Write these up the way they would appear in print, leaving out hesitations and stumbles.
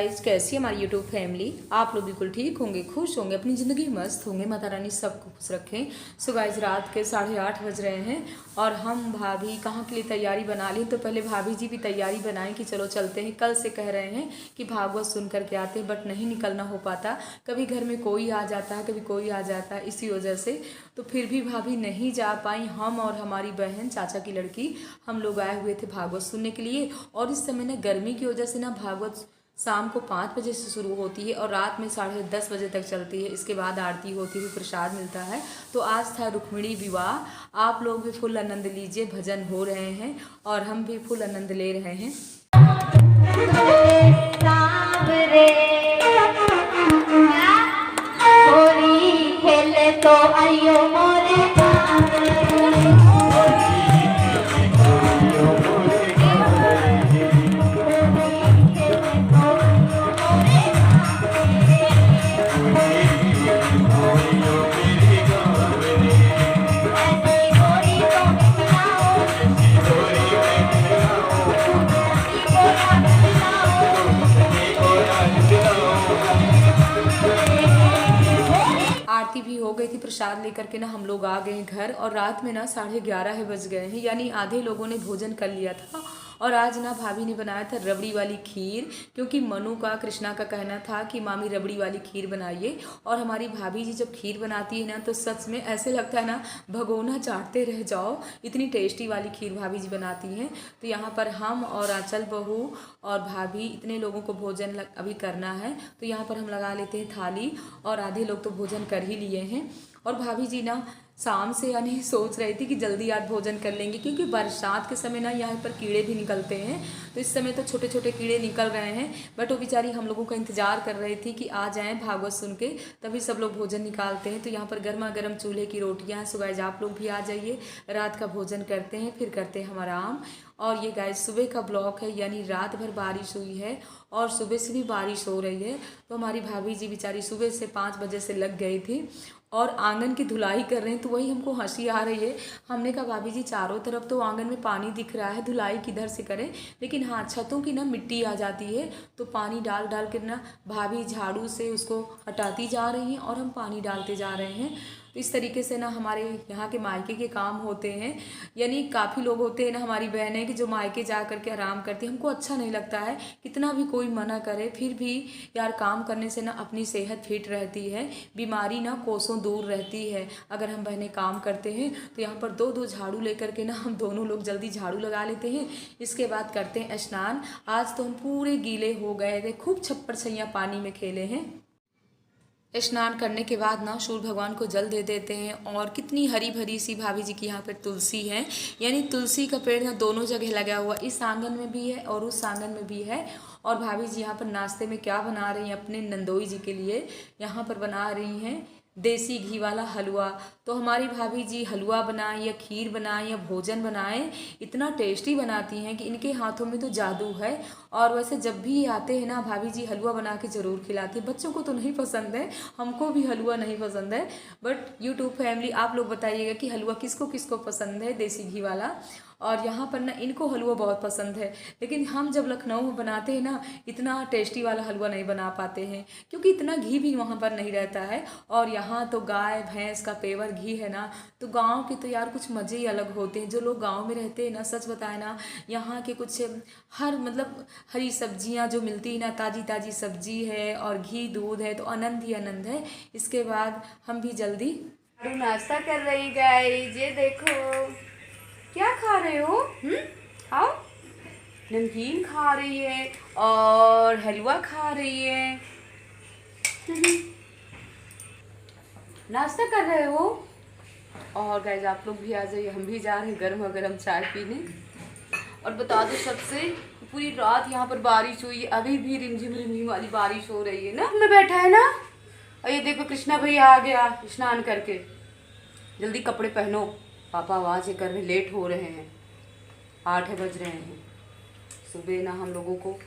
Guys, कैसी है हमारी यूट्यूब फैमिली। आप लोग बिल्कुल ठीक होंगे, खुश होंगे, अपनी ज़िंदगी मस्त होंगे। माता रानी सबको खुश रखें। सो गाइस, रात के 8:30 बज रहे हैं और हम भाभी कहाँ के लिए तैयारी बना ली। तो पहले भाभी जी भी तैयारी बनाएं कि चलो चलते हैं। कल से कह रहे हैं कि भागवत सुन करके आते हैं, बट नहीं निकलना हो पाता। कभी घर में कोई आ जाता है, कभी कोई आ जाता है, इसी वजह से तो फिर भी भाभी नहीं जा पाई। हम और हमारी बहन, चाचा की लड़की, हम लोग आए हुए थे भागवत सुनने के लिए। और इस समय ना गर्मी की वजह से ना भागवत शाम को 5 बजे से शुरू होती है और रात में 10:30 बजे तक चलती है। इसके बाद आरती होती है, प्रसाद मिलता है। तो आज था रुक्मिणी विवाह। आप लोग भी फुल आनंद लीजिए, भजन हो रहे हैं और हम भी फुल आनंद ले रहे हैं। खेले तो आइयो मोरे आरती भी हो गई थी। प्रसाद लेकर के ना हम लोग आ गए घर और रात में ना 11:30 बज गए हैं, यानी आधे लोगों ने भोजन कर लिया था। और आज ना भाभी ने बनाया था रबड़ी वाली खीर, क्योंकि मनु का, कृष्णा का कहना था कि मामी रबड़ी वाली खीर बनाइए। और हमारी भाभी जी जब खीर बनाती है ना तो सच में ऐसे लगता है ना भगोना चाटते रह जाओ, इतनी टेस्टी वाली खीर भाभी जी बनाती हैं। तो यहाँ पर हम और आंचल बहू और भाभी, इतने लोगों को भोजन अभी करना है। तो यहाँ पर हम लगा लेते हैं थाली और आधे लोग तो भोजन कर ही लिए हैं। और भाभी जी ना शाम से यानी सोच रही थी कि जल्दी आज भोजन कर लेंगे, क्योंकि बरसात के समय ना यहाँ पर कीड़े भी निकलते हैं। तो इस समय तो छोटे छोटे कीड़े निकल रहे हैं, बट वो बेचारी हम लोगों का इंतजार कर रही थी कि आ जाएं भागवत सुन के, तभी सब लोग भोजन निकालते हैं। तो यहाँ पर गर्मा गर्म चूल्हे की रोटियाँ हैं। सो गाइस, आप लोग भी आ जाइए, रात का भोजन करते हैं, फिर करते हैं हम आराम। और ये गाइस सुबह का ब्लॉग है, यानी रात भर बारिश हुई है और सुबह से भी बारिश हो रही है। तो हमारी भाभी जी बेचारी सुबह से 5 बजे से लग गई थी और आंगन की धुलाई कर रहे हैं। तो वही हमको हंसी आ रही है। हमने कहा भाभी जी, चारों तरफ तो आंगन में पानी दिख रहा है, धुलाई किधर से करें। लेकिन हाँ, छतों की ना मिट्टी आ जाती है, तो पानी डाल डाल कर ना भाभी झाड़ू से उसको हटाती जा रही हैं और हम पानी डालते जा रहे हैं। तो इस तरीके से ना हमारे यहाँ के मायके के काम होते हैं। यानी काफ़ी लोग होते हैं ना, हमारी बहनें कि जो मायके जा कर के आराम करती हैं। हमको अच्छा नहीं लगता है, कितना भी कोई मना करे, फिर भी यार काम करने से ना अपनी सेहत फिट रहती है, बीमारी ना कोसों दूर रहती है अगर हम बहनें काम करते हैं। तो यहाँ पर 2-2 झाड़ू लेकर के ना हम दोनों लोग जल्दी झाड़ू लगा लेते हैं। इसके बाद करते हैं स्नान। आज तो हम पूरे गीले हो गए थे, खूब छप्पर छैया पानी में खेले हैं। स्नान करने के बाद ना सूर्य भगवान को जल दे देते हैं। और कितनी हरी भरी सी भाभी जी की यहाँ पर तुलसी है, यानी तुलसी का पेड़ ना दोनों जगह लगा हुआ, इस आंगन में भी है और उस आंगन में भी है। और भाभी जी यहाँ पर नाश्ते में क्या बना रही हैं अपने नंदोई जी के लिए, यहाँ पर बना रही हैं देसी घी वाला हलवा। तो हमारी भाभी जी हलवा बनाएं या खीर बनाएं या भोजन बनाएं, इतना टेस्टी बनाती हैं कि इनके हाथों में तो जादू है। और वैसे जब भी आते हैं ना भाभी जी हलवा बना के ज़रूर खिलाती है। बच्चों को तो नहीं पसंद है, हमको भी हलवा नहीं पसंद है, बट यूट्यूब फैमिली आप लोग बताइएगा कि हलवा किसको किसको पसंद है, देसी घी वाला। और यहाँ पर ना इनको हलवा बहुत पसंद है, लेकिन हम जब लखनऊ में बनाते हैं ना इतना टेस्टी वाला हलवा नहीं बना पाते हैं, क्योंकि इतना घी भी वहाँ पर नहीं रहता है। और यहाँ तो गाय भैंस का पेवर घी है ना, तो गांव के तो यार कुछ मज़े ही अलग होते हैं। जो लोग गांव में रहते हैं ना, सच बताए ना, यहाँ के कुछ हर मतलब हरी सब्जियाँ जो मिलती है ना, ताज़ी ताज़ी सब्जी है और घी दूध है, तो आनंद ही आनंद है। इसके बाद हम भी जल्दी नाश्ता कर रही गाइस, ये देखो क्या खा रहे हो। आओ, नमकीन खा रही है और हलवा खा रही है। नाश्ता कर रहे हो। और गाइस आप लोग भी आ जाइए, हम भी जा रहे हैं गर्मा गर्म चाय पीने। और बता दो सबसे, पूरी रात यहाँ पर बारिश हुई है, अभी भी रिमझिम रिमझिम वाली बारिश हो रही है ना। में बैठा है ना, और ये देखो कृष्णा भैया आ गया स्नान करके। जल्दी कपड़े पहनो, पापा आवाज़ कर रहे, लेट हो रहे हैं, 8 बज रहे हैं। सुबह ना हम लोगों को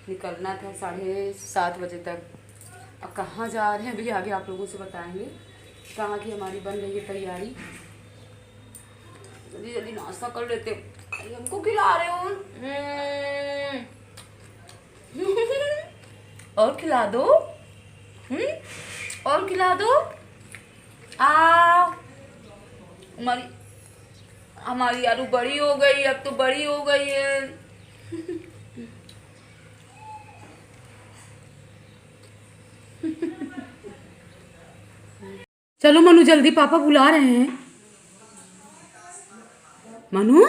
निकलना था 7:30 बजे तक। अब कहाँ जा रहे हैं अभी आगे आप लोगों से बताएंगे, कहाँ की हमारी बन रही है तैयारी। जल्दी जल्दी नाश्ता कर लेते, हमको खिला रहे हो। और खिला दो। और खिला दो। आ हमारी हमारी आलू बड़ी हो गई, अब तो बड़ी हो गई है। चलो मनु जल्दी, पापा बुला रहे हैं। मनु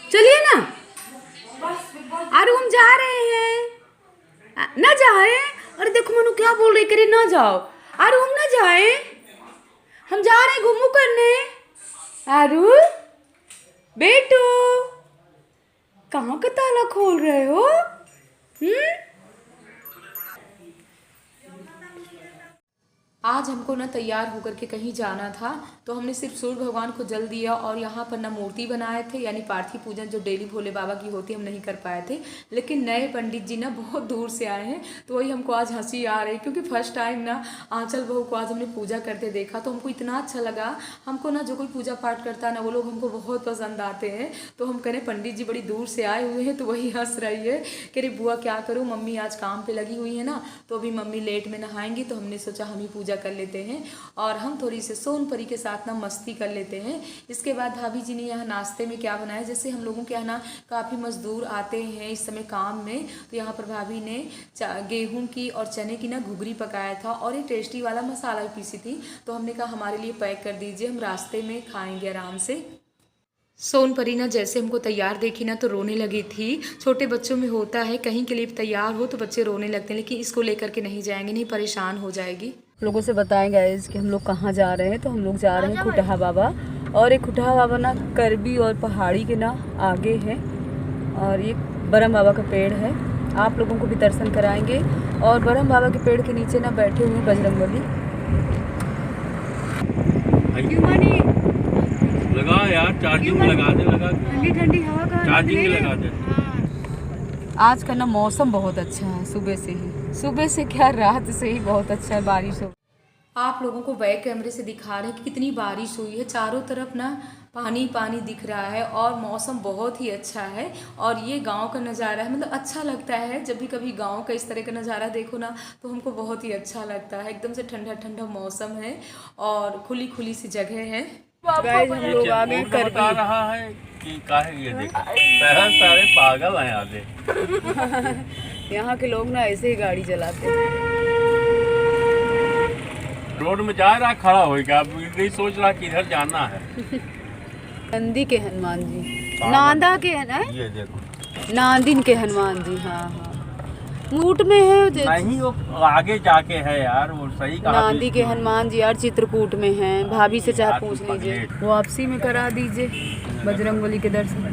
चलिए ना, अरे हम जा रहे हैं। ना जाए, अरे देखो मनु क्या बोल रही, करे ना जाओ। अरे हम ना जाए, हम जा रहे हैं घूमू करने। आरू बेटू, कहाँ का ताला खोल रहे हो? आज हमको ना तैयार होकर के कहीं जाना था, तो हमने सिर्फ सूर्य भगवान को जल दिया और यहाँ पर ना मूर्ति बनाए थे, यानी पार्थिव पूजन जो डेली भोले बाबा की होती हम नहीं कर पाए थे। लेकिन नए पंडित जी ना बहुत दूर से आए हैं, तो वही हमको आज हंसी आ रही, क्योंकि फर्स्ट टाइम ना आंचल बहू को आज हमने पूजा करते देखा, तो हमको इतना अच्छा लगा। हमको ना जो कोई पूजा पाठ करता है ना, वो लोग हमको बहुत पसंद आते हैं। तो हम कह रहे पंडित जी बड़ी दूर से आए हुए हैं, तो वही हंस रही है कि रे बुआ क्या करूँ, मम्मी आज काम पर लगी हुई है ना, तो अभी मम्मी लेट में नहाएंगी, तो हमने सोचा हम ही पूजा कर लेते हैं और हम थोड़ी सी सोनपरी के साथ ना मस्ती कर लेते हैं। इसके बाद भाभी जी ने यहाँ नाश्ते में क्या बनाया, जैसे हम लोगों के यहाँ ना काफ़ी मजदूर आते हैं इस समय काम में, तो यहाँ पर भाभी ने गेहूं की और चने की ना घुघरी पकाया था और एक टेस्टी वाला मसाला भी पीसी थी, तो हमने कहा हमारे लिए पैक कर दीजिए, हम रास्ते में खाएंगे आराम से। सोनपरी ना जैसे हमको तैयार देखी ना तो रोने लगी थी। छोटे बच्चों में होता है, कहीं के लिए तैयार हो तो बच्चे रोने लगते हैं, लेकिन इसको लेकर के नहीं जाएंगे, नहीं परेशान हो जाएगी। लोगों से बताएं गाइस कि हम लोग कहाँ जा रहे हैं, तो हम लोग जा रहे हैं खुटहा बाबा। और ये खुटहा बाबा ना करबी और पहाड़ी के ना आगे है, और ये बरम बाबा का पेड़ है। आप लोगों को भी दर्शन कराएंगे। और बरम बाबा के पेड़ के नीचे ना बैठे हुए बजरंगबली। लगा यार, चार्जिंग लगा दे, ठंडी ठंडी हवा का चार्जिंग लगा दे। आज का ना मौसम बहुत अच्छा है, सुबह से क्या रात से ही बहुत अच्छा है, बारिश हो। आप लोगों को बैक कैमरे से दिखा रहे हैं कि कितनी बारिश हुई है, चारों तरफ ना पानी पानी दिख रहा है और मौसम बहुत ही अच्छा है। और ये गांव का नज़ारा है, मतलब अच्छा लगता है जब भी कभी गांव का इस तरह का नज़ारा देखो ना, तो हमको बहुत ही अच्छा लगता है। एकदम से ठंडा ठंडा मौसम है और खुली खुली सी जगह है। गाइस हम लोग आ गए कर बता रहा है कि काहे ये देखो शहर सारे पागल हैं आधे। यहाँ के लोग ना ऐसे ही गाड़ी चलाते हैं। रोड में जा रहा खड़ा होगा, अब नहीं सोच रहा कि इधर जाना है। नंदी के हनुमान जी, नांदा के है ना, ये देखो नांदिन के हनुमान जी। हाँ हाँ, मूट में है नहीं, वो आगे जाके है यार, वो सही कहा। नांदी के हनुमान जी यार चित्रकूट में हैं, भाभी से चाहे पूछ लीजिए, वापसी में करा दीजिए बजरंगबली के दर्शन।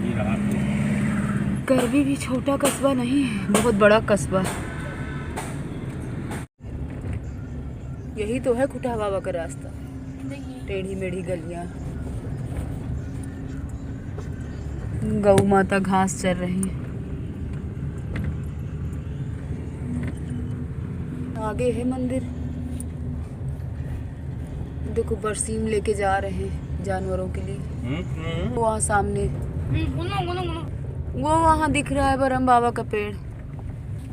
करबी भी छोटा कस्बा नहीं है, बहुत बड़ा कस्बा। यही तो है खुटहा बाबा का रास्ता, टेढ़ी मेढ़ी गलियां, गौ माता घास चर रही है। आगे है मंदिर, देखो बरसीम लेके जा रहे हैं जानवरों के लिए। वो वहाँ सामने वो वहाँ दिख रहा है बरम बाबा का पेड़,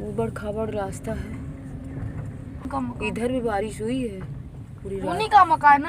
ऊबड़ खाबड़ रास्ता है। इधर भी बारिश हुई है पूरी रात। उन्हीं का मकान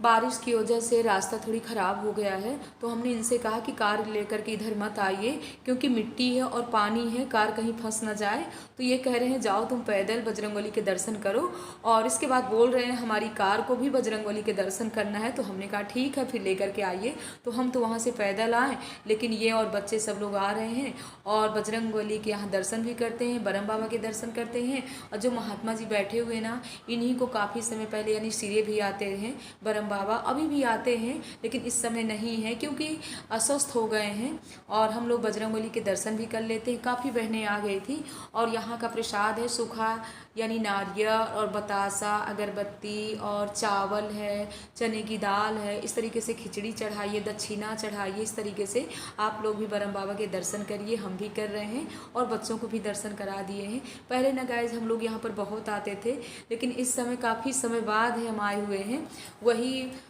बारिश की वजह से रास्ता थोड़ी ख़राब हो गया है, तो हमने इनसे कहा कि कार लेकर के इधर मत आइए, क्योंकि मिट्टी है और पानी है, कार कहीं फंस ना जाए। तो ये कह रहे हैं जाओ तुम पैदल बजरंगबली के दर्शन करो, और इसके बाद बोल रहे हैं हमारी कार को भी बजरंगबली के दर्शन करना है। तो हमने कहा ठीक है फिर लेकर के आइए। तो हम तो वहाँ से पैदल आए, लेकिन ये और बच्चे सब लोग आ रहे हैं और बजरंगबली के यहाँ दर्शन भी करते हैं, बरम बाबा के दर्शन करते हैं। और जो महात्मा जी बैठे हुए ना, इन्हीं को काफ़ी समय पहले यानी सिरे भी आते हैं, बरम बाबा अभी भी आते हैं, लेकिन इस समय नहीं है क्योंकि अस्वस्थ हो गए हैं। और हम लोग बजरंगबली के दर्शन भी कर लेते हैं। काफ़ी बहनें आ गई थी। और यहाँ का प्रसाद है सूखा, यानी नारियल और बतासा, अगरबत्ती और चावल है, चने की दाल है, इस तरीके से खिचड़ी चढ़ाइए, दक्षिणा चढ़ाइए। इस तरीके से आप लोग भी बरम बाबा के दर्शन करिए, हम भी कर रहे हैं और बच्चों को भी दर्शन करा दिए हैं। पहले ना गाइस हम लोग यहाँ पर बहुत आते थे, लेकिन इस समय काफ़ी समय बाद है हम आए हुए हैं। वही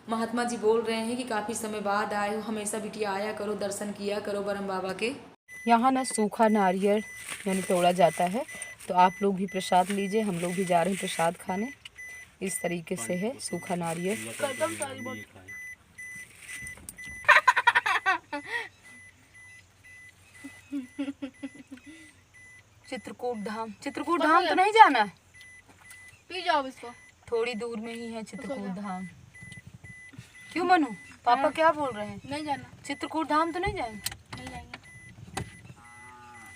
महात्मा जी बोल रहे हैं कि काफ़ी समय बाद आए हो, हमेशा बिटिया आया करो, दर्शन किया करो बरम बाबा के। यहाँ ना सूखा नारियल यानी तोड़ा जाता है, तो आप लोग भी प्रसाद लीजिए, हम लोग भी जा रहे हैं प्रसाद खाने। इस तरीके से है सूखा नारियल। चित्रकूट धाम, चित्रकूट धाम तो नहीं जाना है? पी जाओ इसको। थोड़ी दूर में ही है चित्रकूट धाम। क्यों मनु, पापा क्या बोल रहे हैं? नहीं जाना। चित्रकूट धाम तो नहीं जाएंगे? नहीं जाएंगे।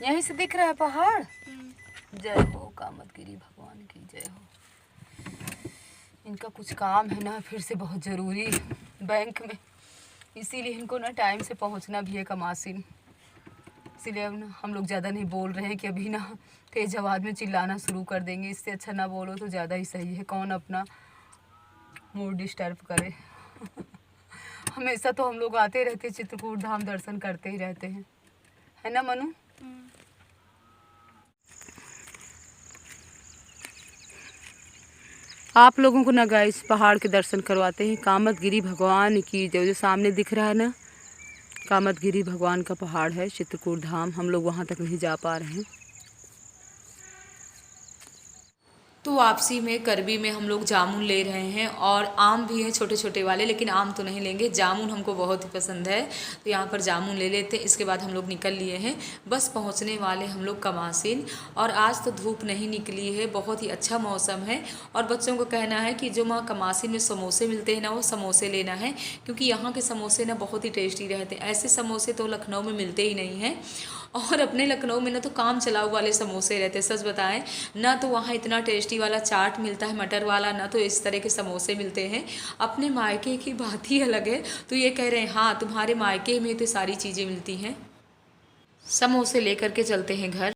यहीं से दिख रहा है पहाड़। जय हो कामतगिरी भगवान की जय हो। इनका कुछ काम है ना फिर से बहुत ज़रूरी बैंक में, इसीलिए इनको ना टाइम से पहुंचना भी है कमासीन। इसीलिए अब ना हम लोग ज़्यादा नहीं बोल रहे हैं कि अभी ना तेज आवाज़ में चिल्लाना शुरू कर देंगे। इससे अच्छा ना बोलो तो ज़्यादा ही सही है, कौन अपना मूड डिस्टर्ब करे। हमेशा तो हम लोग आते रहते हैं चित्रकूट धाम, दर्शन करते ही रहते हैं, है ना मनु? आप लोगों को ना गाइस पहाड़ के दर्शन करवाते हैं। कामतगिरी भगवान की जो सामने दिख रहा है ना, कामतगिरी भगवान का पहाड़ है चित्रकूट धाम। हम लोग वहाँ तक नहीं जा पा रहे हैं। तो वापसी में करबी में हम लोग जामुन ले रहे हैं और आम भी हैं छोटे छोटे वाले, लेकिन आम तो नहीं लेंगे, जामुन हमको बहुत ही पसंद है तो यहाँ पर जामुन ले लेते। इसके बाद हम लोग निकल लिए हैं, बस पहुँचने वाले हम लोग कमासीन। और आज तो धूप नहीं निकली है, बहुत ही अच्छा मौसम है। और बच्चों को कहना है कि जो वहाँ कमासीन में समोसे मिलते हैं ना, वो समोसे लेना है, क्योंकि यहाँ के समोसे ना बहुत ही टेस्टी रहते हैं। ऐसे समोसे तो लखनऊ में मिलते ही नहीं हैं। और अपने लखनऊ में ना तो काम चलाऊ वाले समोसे रहते हैं, सच बताएं ना, तो वहाँ इतना टेस्टी वाला चाट मिलता है मटर वाला, ना तो इस तरह के समोसे मिलते हैं। अपने मायके की बात ही अलग है। तो ये कह रहे हैं हाँ तुम्हारे मायके में तो सारी चीज़ें मिलती हैं। समोसे लेकर के चलते हैं घर।